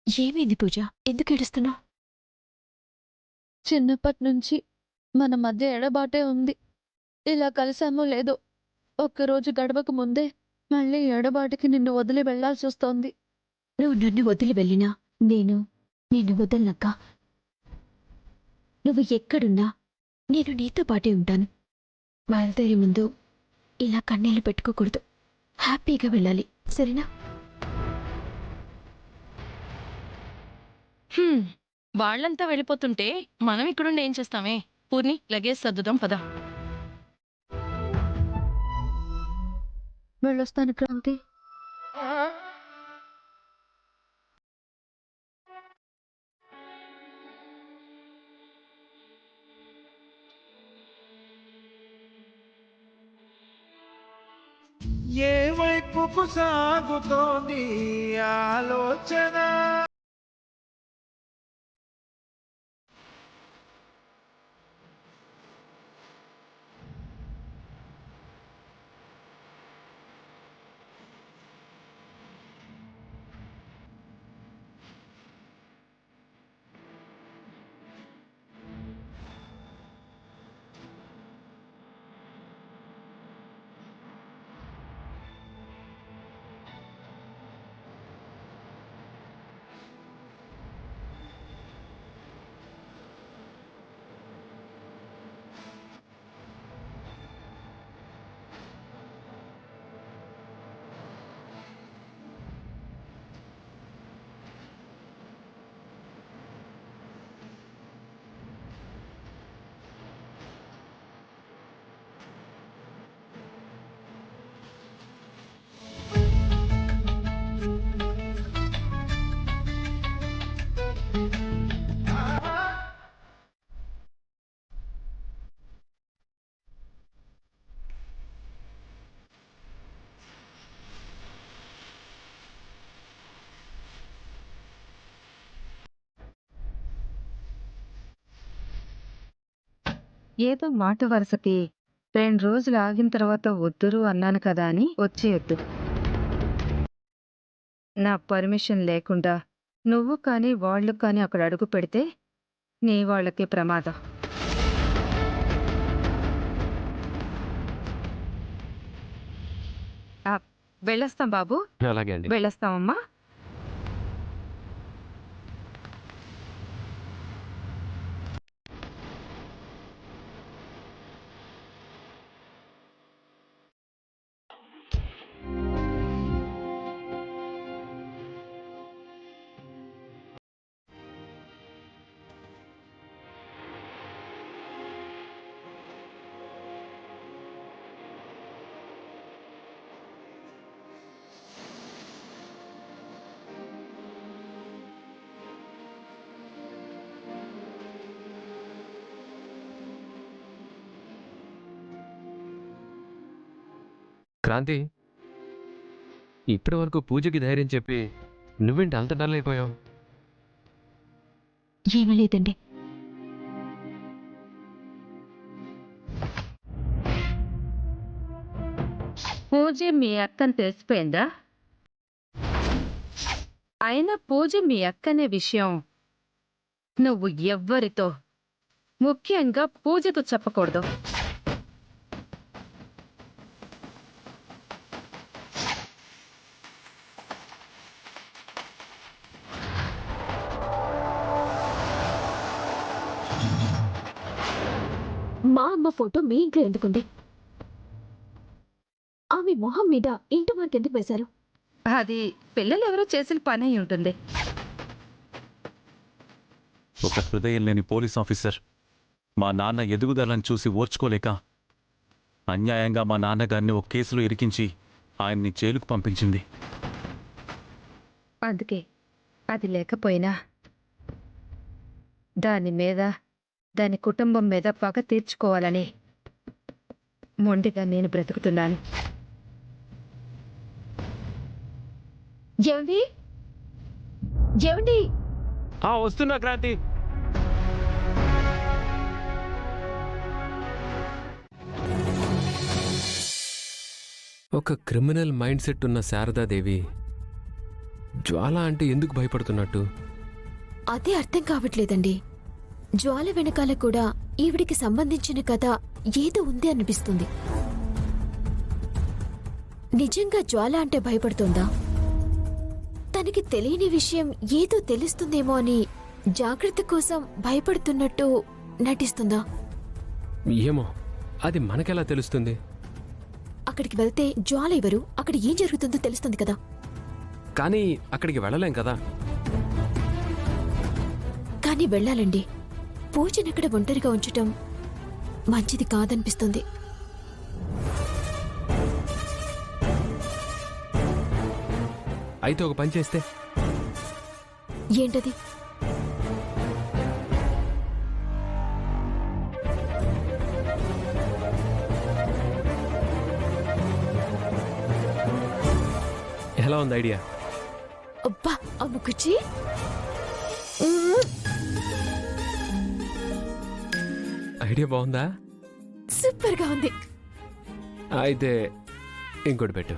ఏమైంది పూజ? ఎందుకు ఏడుస్తున్నావు? చిన్నప్పటి నుంచి మన మధ్య ఎడబాటే ఉంది. ఇలా కలిసామో లేదో ఒక్కరోజు గడవక ముందే మళ్ళీ ఎడబాటుకి నిన్ను వదిలి వెళ్లాల్సొస్తోంది. నువ్వు నన్ను వదిలి వెళ్ళినా నేను నిన్ను వదలనక్క. నువ్వు ఎక్కడున్నా నేను నీతో పాటే ఉంటాను. బయలుదేరే ముందు ఇలా కన్నీళ్లు పెట్టుకోకూడదు. హ్యాపీగా వెళ్ళాలి, సరేనా? వాళ్ళంతా వెళ్ళిపోతుంటే మనం ఇక్కడుండి ఏం చేస్తామే? పూర్ణి, లగేజ్ సర్దుదాం పద. వెళ్ళొస్తాను క్రాంతి. ఏ వైపుకు సాగుతోంది ఆలోచన? ఏదో మాట వరుసకి 2 రోజులు ఆగిన తర్వాత వద్దురు అన్నాను కదా అని వచ్చేయొద్దు. నా పర్మిషన్ లేకుండా నువ్వు కానీ వాళ్ళు కానీ అక్కడ అడుగు పెడితే నీ వాళ్ళకి ప్రమాదం. వెళ్ళొస్తాం బాబు. అలాగే అండి. వెళ్ళొస్తామమ్మా. క్రాంతి, ఇప్పటి వరకు పూజకి ధైర్యం చెప్పి నువ్వేంటి అంత డల్ అయిపోయావు? ఏమీ లేదండి. పూజ మీ అక్కని తెలిసిపోయిందా? అయినా పూజ మీ అక్కనే విషయం నువ్వు ఎవ్వరితో, ముఖ్యంగా పూజతో చెప్పకూడదు. మా అమ్మ ఫోటో మీ ఇంట్లో ఎందుకుంది? ఆమె మొహం మీద ఇంటి మార్క్ ఎందుకు వేశారు? అది పిల్లలెవరో చేసిన పని అయి ఉంటుంది. ఒక హృదయం లేని పోలీస్ ఆఫీసర్ మా నాన్న ఎదుగుదలను చూసి ఓర్చుకోలేక అన్యాయంగా మా నాన్నగారిని ఒక కేసులో ఇరికించి ఆయన్ని జైలుకు పంపించింది. అందుకే అది లేకపోయినా దాని మీద, దాని కుటుంబం మీద పగ తీర్చుకోవాలని మొండిగా నేను బ్రతుకుతున్నాను. ఏమండి? ఏమండి? వస్తున్నా క్రాంతి. ఒక క్రిమినల్ మైండ్ సెట్ ఉన్న శారదాదేవి జ్వాల అంటే ఎందుకు భయపడుతున్నట్టు? అదే అర్థం కావట్లేదండి. జ్వాల వెనకాల కూడా ఈవిడికి సంబంధించిన కథ ఏదో ఉంది అనిపిస్తుంది. నిజంగా జ్వాల అంటే భయపడుతోందా? తనకి తెలియని విషయం ఏదో తెలుస్తుందేమో అని జాగ్రత్త కోసం భయపడుతున్నట్టు నటిస్తుందా? ఏమో, అది మనకెలా తెలుస్తుంది? అక్కడికి వెళ్తే జ్వాల ఎవరు, అక్కడ ఏం జరుగుతుందో తెలుస్తుంది కదా. కానీ అక్కడికి వెళ్ళలేం కదా. కానీ వెళ్ళాలండి. పూజనక్కడ ఒంటరిగా ఉంచటం మంచిది కాదనిపిస్తుంది. అయితే ఒక పని చేస్తే? ఏంటది? ఎలా ఉంది ఐడియా? అబ్బా అమ్ముకుచ్చి, ఐడియా బాగుందా? సూపర్ గా ఉంది. అయితే ఇంకోటి పెట్టు.